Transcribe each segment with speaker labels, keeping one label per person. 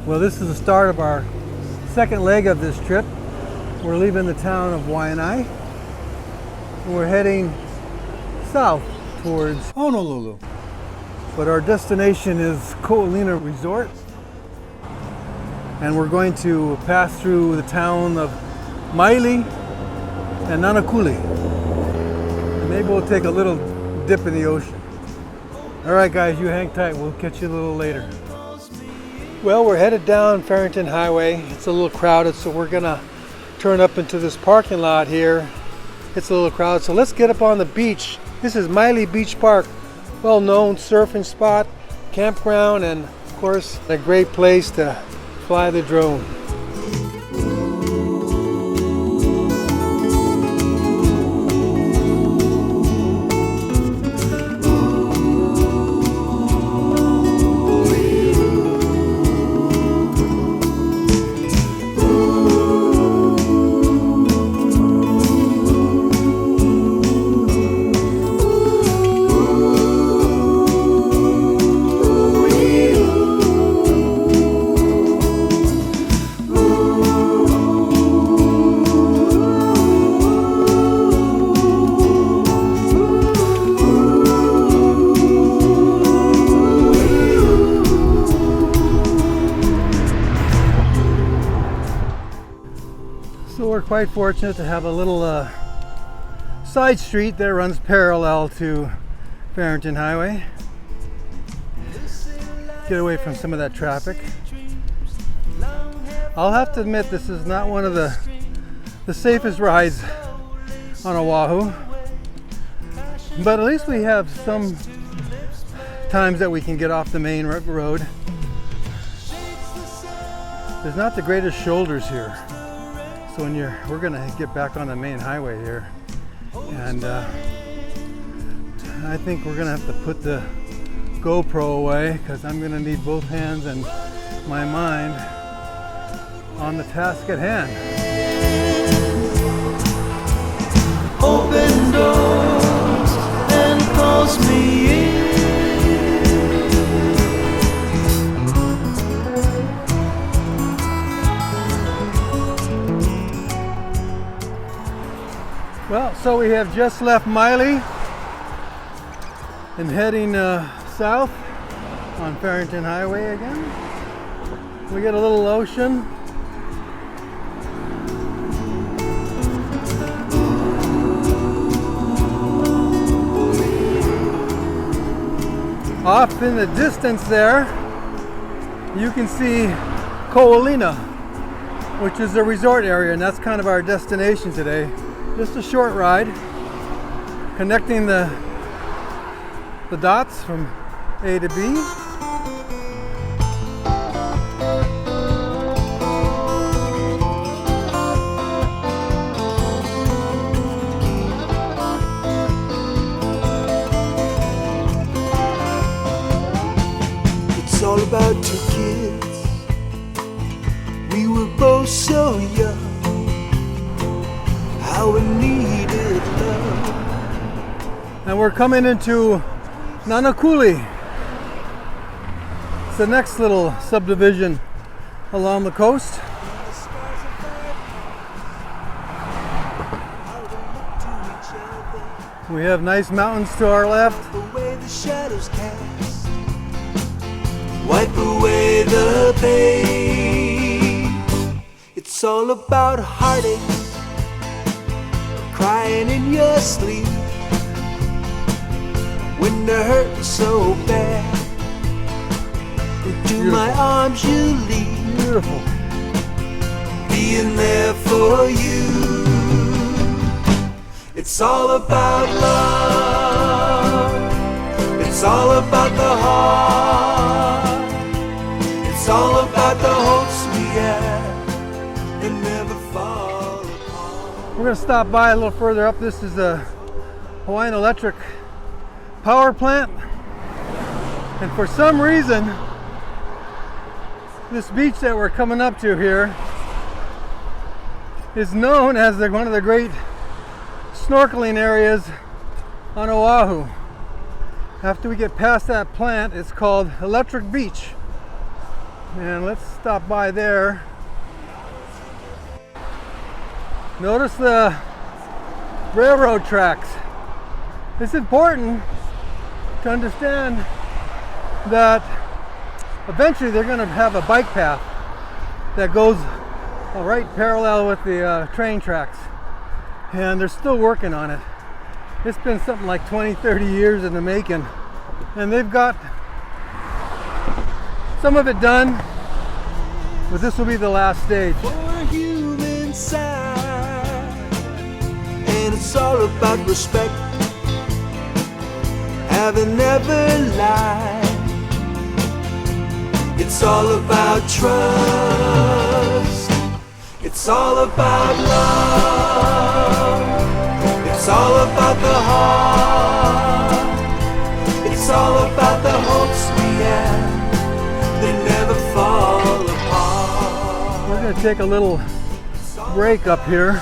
Speaker 1: Well, this is the start of our second leg of this trip. We're leaving the town of Waianae and we're heading south towards Honolulu. But our destination is Ko Olina Resort, and we're going to pass through the town of Miley and Nanakulu. And maybe we'll take a little dip in the ocean. All right, guys, you hang tight. We'll catch you a little later. Well, we're headed down Farrington Highway. It's a little crowded, so we're gonna turn up into this parking lot here. It's a little crowded, so let's get up on the beach. This is Miley Beach Park, well-known surfing spot, campground, and of course, a great place to fly the drone. So we're quite fortunate to have a little side street that runs parallel to Farrington Highway. Get away from some of that traffic. I'll have to admit, this is not one of the safest rides on Oahu, but at least we have some times that we can get off the main road. There's not the greatest shoulders here. So we're gonna get back on the main highway here, and I think we're gonna have to put the GoPro away because I'm gonna need both hands and my mind on the task at hand.
Speaker 2: Open doors and calls me in.
Speaker 1: Well, so we have just left Miley and heading south on Farrington Highway again. We get a little ocean. Off in the distance there, you can see Ko Olina, which is the resort area, and that's kind of our destination today. Just a short ride, connecting the dots from A to B.
Speaker 2: It's all about two kids. We were both so young. How we needed love.
Speaker 1: And we're coming into Nanakulu. It's the next little subdivision along the coast. We have nice mountains to our left.
Speaker 2: Wipe away the shadows cast. Wipe away the pain. It's all about heartache. Crying in your sleep when the hurt's so bad. Into my arms you lead.
Speaker 1: Beautiful.
Speaker 2: Being there for you. It's all about love. It's all about the heart. It's all about the hopes we have and never fall apart.
Speaker 1: We're going to stop by a little further up. This is a Hawaiian electric power plant. And for some reason, this beach that we're coming up to here is known as one of the great snorkeling areas on Oahu. After we get past that plant, it's called Electric Beach. And let's stop by there. Notice the railroad tracks. It's important to understand that eventually they're going to have a bike path that goes right parallel with the train tracks. And they're still working on it. It's been something like 20-30 years in the making. And they've got some of it done, but this will be the last stage.
Speaker 2: For a human side, and it's all about respect, having never lied. It's all about trust. It's all about love. It's all about the heart. It's all about the hopes we have. They never fall apart.
Speaker 1: We're going to take a little break up here.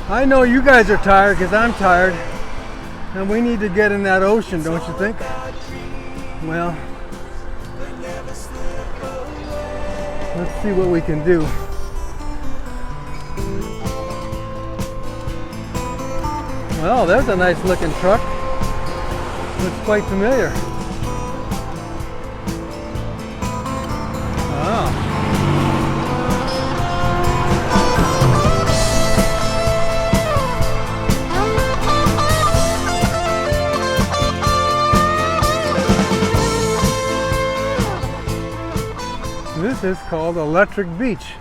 Speaker 1: I know you guys are tired because I'm tired. And we need to get in that ocean, don't you think? Well, let's see what we can do. Well, there's a nice looking truck. Looks quite familiar. Wow. This is called Electric Beach.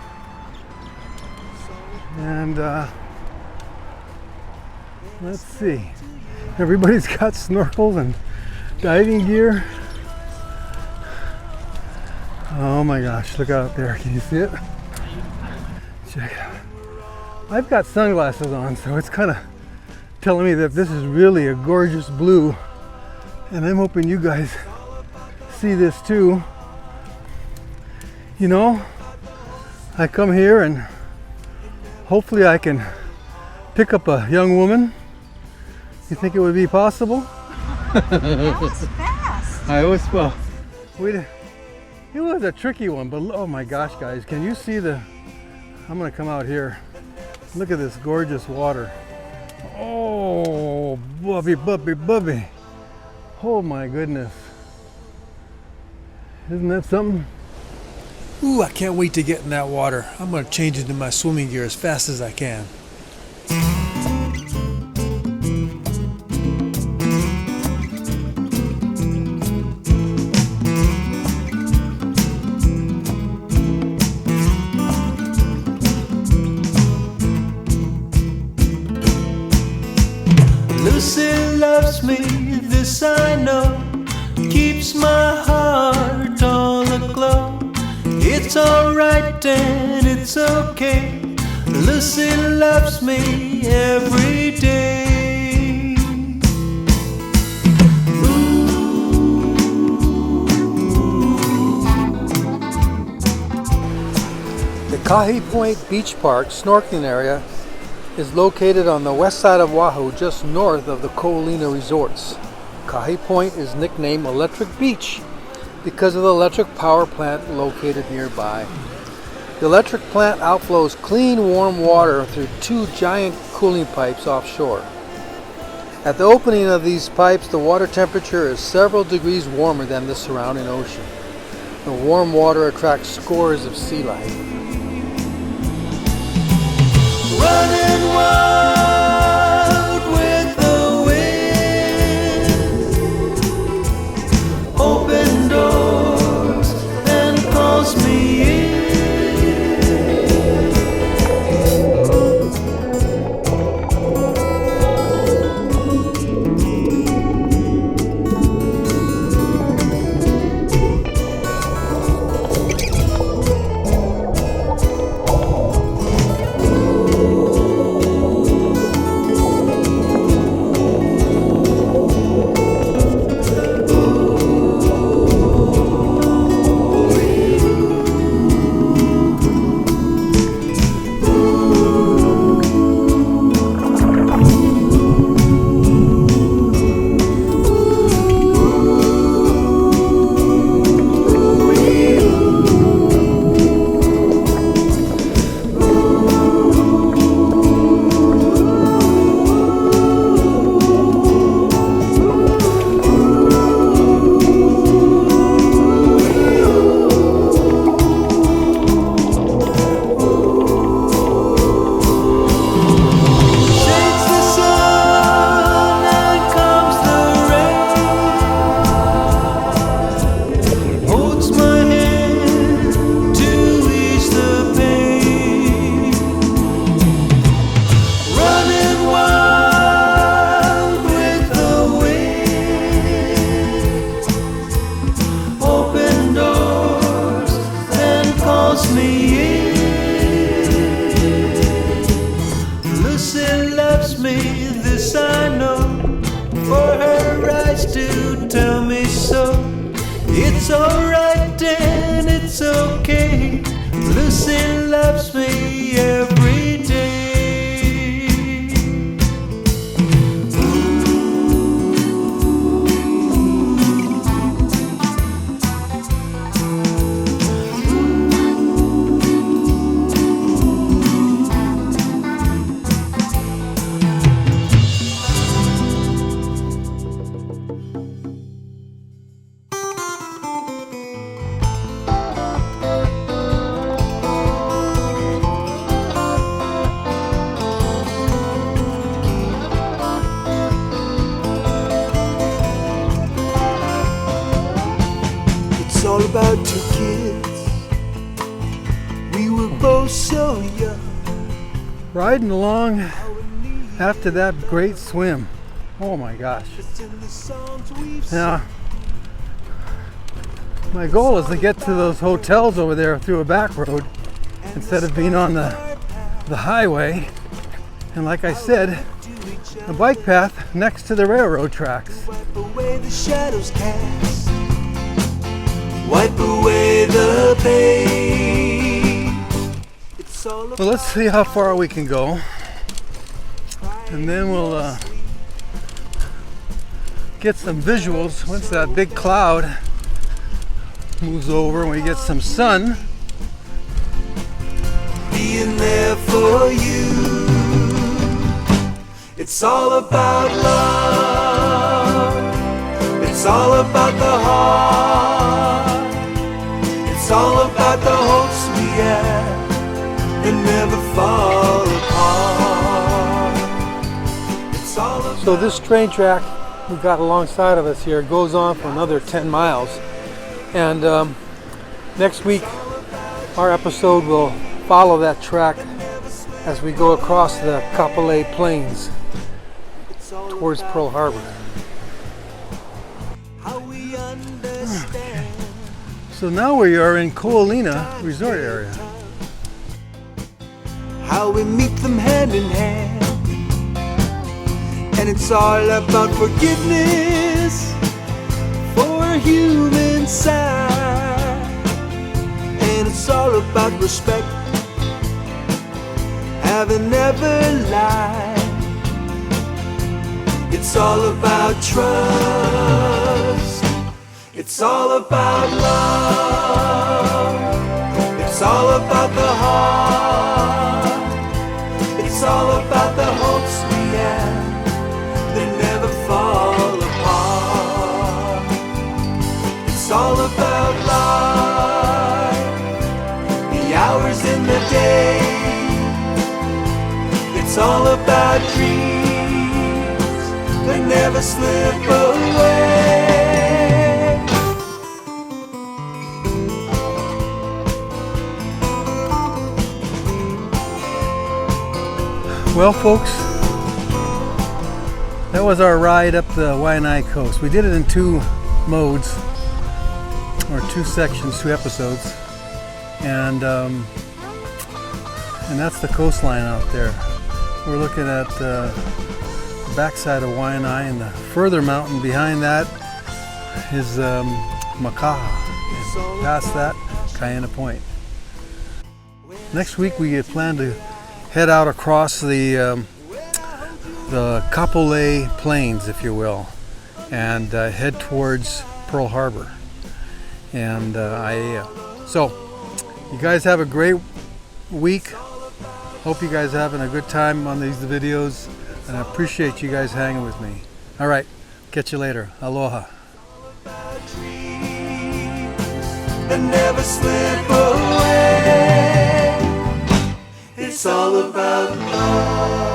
Speaker 1: And let's see. Everybody's got snorkels and diving gear. Oh my gosh, look out there. Can you see it? Check it out. I've got sunglasses on, so it's kind of telling me that this is really a gorgeous blue. And I'm hoping you guys see this too. You know, I come here and hopefully I can pick up a young woman. You think it would be possible?
Speaker 3: That was fast.
Speaker 1: I always, well, it was a tricky one, but oh my gosh, guys, can you see the, I'm gonna come out here. Look at this gorgeous water. Oh, bubby, bubby, bubby. Oh my goodness. Isn't that something?
Speaker 4: Ooh, I can't wait to get in that water. I'm going to change into my swimming gear as fast as I can.
Speaker 2: Lucy loves me, this I know, keeps my heart all aglow. It's alright and it's okay. Lucy loves me every day.
Speaker 1: The Kahi Point Beach Park snorkeling area is located on the west side of Oahu, just north of the Ko Olina Resorts. Kahi Point is nicknamed Electric Beach because of the electric power plant located nearby. The electric plant outflows clean, warm water through two giant cooling pipes offshore. At the opening of these pipes, the water temperature is several degrees warmer than the surrounding ocean. The warm water attracts scores of sea life.
Speaker 2: Running wild with the wind, open doors and calls me in. It's alright and it's okay. Lucy loves me every day. It's all about two kids. We were both so young.
Speaker 1: Riding along after that great swim. Oh my gosh. Now, my goal is to get to those hotels over there through a back road instead of being on the highway. And like I said, a bike path next to the railroad tracks.
Speaker 2: Wipe away the shadows cast. Wipe away the pain. It's all
Speaker 1: Well, let's see how far we can go, and then we'll get some visuals once that big cloud moves over and we get some sun.
Speaker 2: being there for you. It's all about love. It's all about the heart. It's all about the hopes we have that never fall apart. It's all about
Speaker 1: So this train track we've got alongside of us here goes on for another 10 miles. And next week our episode will follow that track as we go across the Kapolei Plains towards Pearl Harbor.
Speaker 2: how we understand.
Speaker 1: So now we are in Ko Olina Resort area.
Speaker 2: How we meet them hand in hand. And it's all about forgiveness for human side. And it's all about respect, having never lied. It's all about trust. It's all about love. It's all about the heart. It's all about the hopes we have. They never fall apart. It's all about life, the hours in the day. It's all about dreams that never slip away.
Speaker 1: Well, folks, that was our ride up the Waianae coast. We did it in two modes, or two sections, two episodes, and that's the coastline out there. We're looking at the backside of Waianae, and the further mountain behind that is Makaha. And past that, Kaena Point. Next week we plan to head out across the Kapolei Plains, if you will, and head towards Pearl Harbor. And so you guys have a great week. Hope you guys are having a good time on these videos, and I appreciate you guys hanging with me. All right, catch you later. Aloha.
Speaker 2: And never slip away. It's all about love.